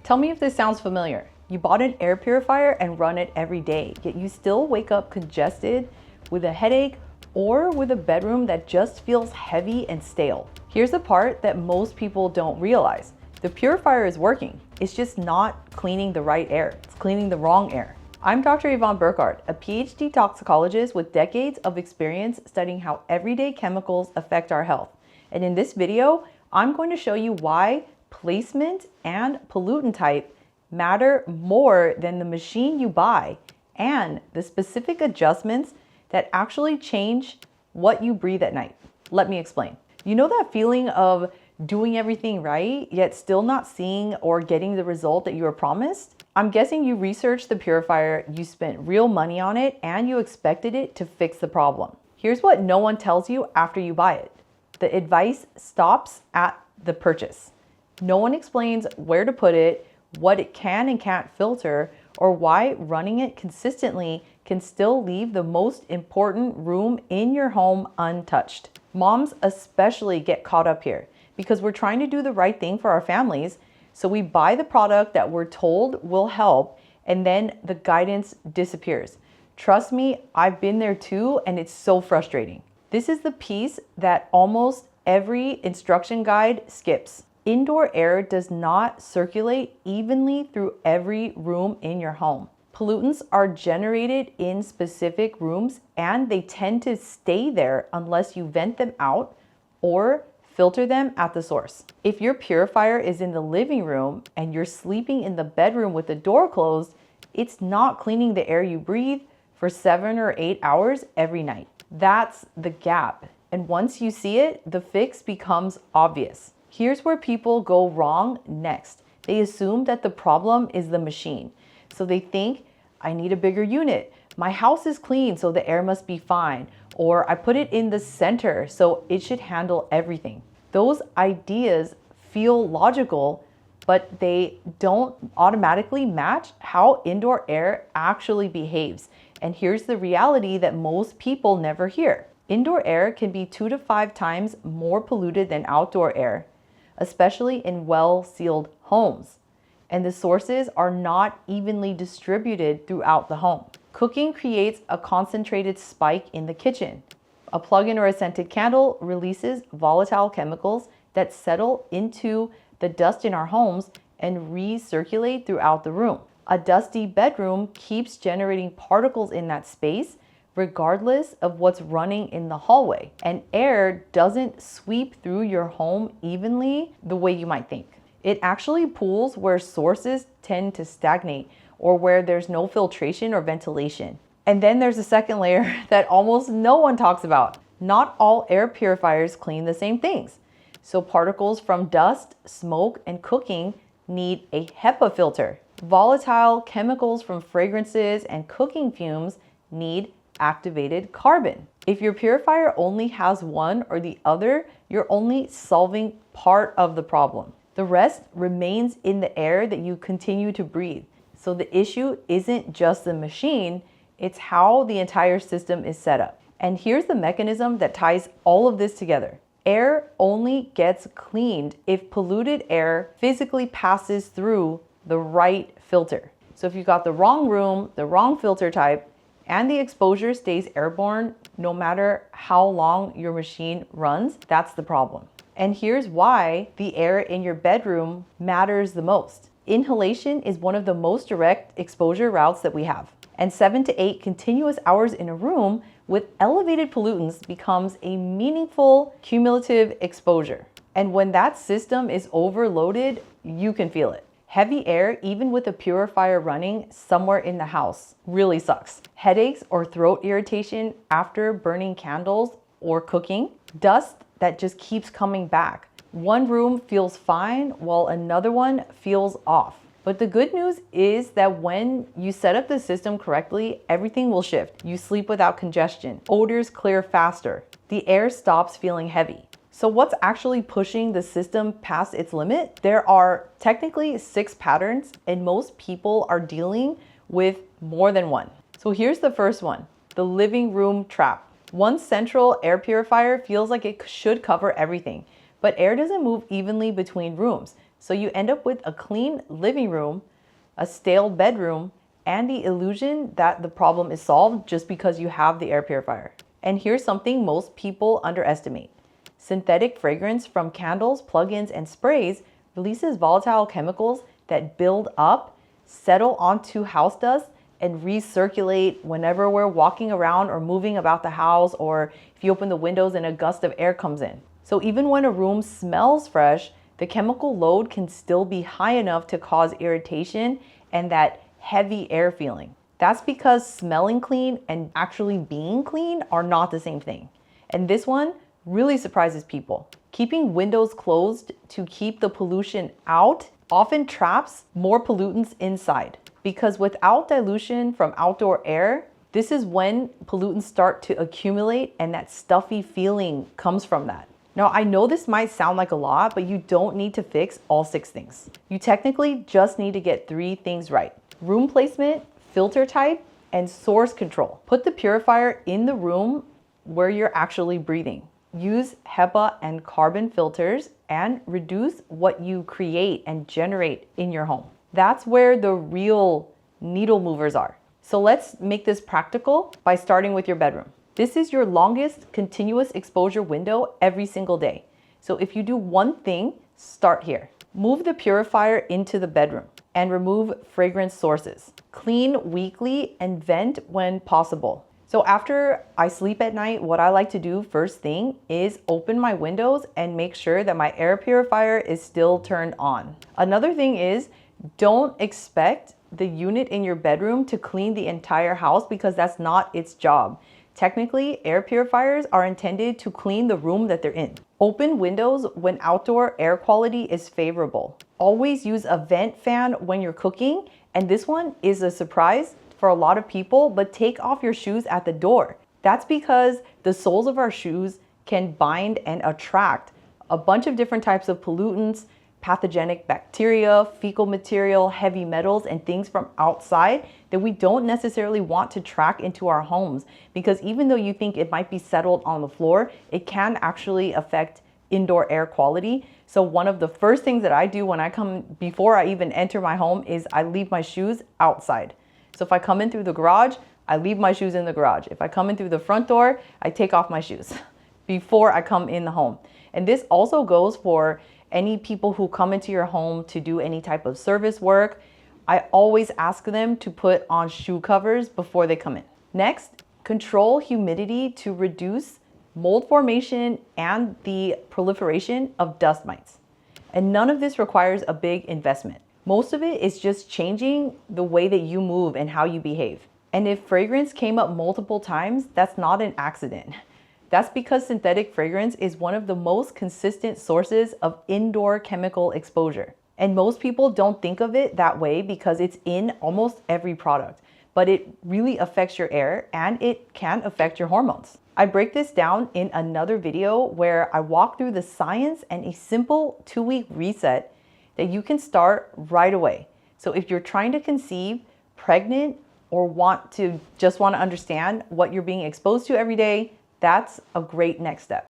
Tell me if this sounds familiar. You bought an air purifier and run it every day, yet you still wake up congested with a headache or with a bedroom that just feels heavy and stale. Here's the part that most people don't realize. The purifier is working. It's just not cleaning the right air. It's cleaning the wrong air. I'm Dr. Yvonne Burkhart, a PhD toxicologist with decades of experience studying how everyday chemicals affect our health. And in this video, I'm going to show you why placement and pollutant type matter more than the machine you buy and the specific adjustments that actually change what you breathe at night. Let me explain. You know that feeling of doing everything right, yet still not seeing or getting the result that you were promised? I'm guessing you researched the purifier, you spent real money on it, and you expected it to fix the problem. Here's what no one tells you after you buy it. The advice stops at the purchase. No one explains where to put it, what it can and can't filter, or why running it consistently can still leave the most important room in your home untouched. Moms especially get caught up here because we're trying to do the right thing for our families, so we buy the product that we're told will help, and then the guidance disappears. Trust me, I've been there too, and it's so frustrating. This is the piece that almost every instruction guide skips. Indoor air does not circulate evenly through every room in your home. Pollutants are generated in specific rooms, and they tend to stay there unless you vent them out or filter them at the source. If your purifier is in the living room and you're sleeping in the bedroom with the door closed, it's not cleaning the air you breathe for 7 or 8 hours every night. That's the gap. And once you see it, the fix becomes obvious. Here's where people go wrong next. They assume that the problem is the machine. So they think, I need a bigger unit. My house is clean, so the air must be fine. Or I put it in the center, so it should handle everything. Those ideas feel logical, but they don't automatically match how indoor air actually behaves. And here's the reality that most people never hear. Indoor air can be 2 to 5 times more polluted than outdoor air, especially in well-sealed homes. And the sources are not evenly distributed throughout the home. Cooking creates a concentrated spike in the kitchen. A plug-in or a scented candle releases volatile chemicals that settle into the dust in our homes and recirculate throughout the room. A dusty bedroom keeps generating particles in that space regardless of what's running in the hallway. And air doesn't sweep through your home evenly the way you might think. It actually pools where sources tend to stagnate or where there's no filtration or ventilation. And then there's a second layer that almost no one talks about. Not all air purifiers clean the same things. So particles from dust, smoke, and cooking need a HEPA filter. Volatile chemicals from fragrances and cooking fumes need activated carbon. If your purifier only has one or the other, you're only solving part of the problem. The rest remains in the air that you continue to breathe. So the issue isn't just the machine, it's how the entire system is set up. And here's the mechanism that ties all of this together. Air only gets cleaned if polluted air physically passes through the right filter. So if you've got the wrong room, the wrong filter type, and the exposure stays airborne no matter how long your machine runs, that's the problem. And here's why the air in your bedroom matters the most. Inhalation is one of the most direct exposure routes that we have. And 7 to 8 continuous hours in a room with elevated pollutants becomes a meaningful cumulative exposure. And when that system is overloaded, you can feel it. Heavy air, even with a purifier running somewhere in the house, really sucks. Headaches or throat irritation after burning candles or cooking. Dust that just keeps coming back. One room feels fine while another one feels off. But the good news is that when you set up the system correctly, everything will shift. You sleep without congestion. Odors clear faster. The air stops feeling heavy. So what's actually pushing the system past its limit? There are technically 6 patterns, and most people are dealing with more than one. So here's the first one, the living room trap. One central air purifier feels like it should cover everything, but air doesn't move evenly between rooms. So you end up with a clean living room, a stale bedroom, and the illusion that the problem is solved just because you have the air purifier. And here's something most people underestimate. Synthetic fragrance from candles, plugins, and sprays releases volatile chemicals that build up, settle onto house dust, and recirculate whenever we're walking around or moving about the house, or if you open the windows and a gust of air comes in. So even when a room smells fresh, the chemical load can still be high enough to cause irritation and that heavy air feeling. That's because smelling clean and actually being clean are not the same thing. And this one really surprises people. Keeping windows closed to keep the pollution out often traps more pollutants inside, because without dilution from outdoor air, this is when pollutants start to accumulate and that stuffy feeling comes from that. Now, I know this might sound like a lot, but you don't need to fix all 6 things. You technically just need to get 3 things right: room placement, filter type, and source control. Put the purifier in the room where you're actually breathing. Use HEPA and carbon filters and reduce what you create and generate in your home. That's where the real needle movers are. So let's make this practical by starting with your bedroom. This is your longest continuous exposure window every single day. So if you do one thing, start here. Move the purifier into the bedroom and remove fragrance sources. Clean weekly and vent when possible. So after I sleep at night, what I like to do first thing is open my windows and make sure that my air purifier is still turned on. Another thing is, don't expect the unit in your bedroom to clean the entire house, because that's not its job. Technically, air purifiers are intended to clean the room that they're in. Open windows when outdoor air quality is favorable. Always use a vent fan when you're cooking, and this one is a surprise for a lot of people, but take off your shoes at the door. That's because the soles of our shoes can bind and attract a bunch of different types of pollutants, pathogenic bacteria, fecal material, heavy metals, and things from outside that we don't necessarily want to track into our homes, because even though you think it might be settled on the floor, it can actually affect indoor air quality. So one of the first things that I do when I come, before I even enter my home, is I leave my shoes outside. So if I come in through the garage, I leave my shoes in the garage. If I come in through the front door, I take off my shoes before I come in the home. And this also goes for any people who come into your home to do any type of service work. I always ask them to put on shoe covers before they come in. Next, control humidity to reduce mold formation and the proliferation of dust mites. And none of this requires a big investment. Most of it is just changing the way that you move and how you behave. And if fragrance came up multiple times, that's not an accident. That's because synthetic fragrance is one of the most consistent sources of indoor chemical exposure. And most people don't think of it that way because it's in almost every product, but it really affects your air and it can affect your hormones. I break this down in another video where I walk through the science and a simple 2-week reset that you can start right away. So if you're trying to conceive, pregnant, or want to understand what you're being exposed to every day, that's a great next step.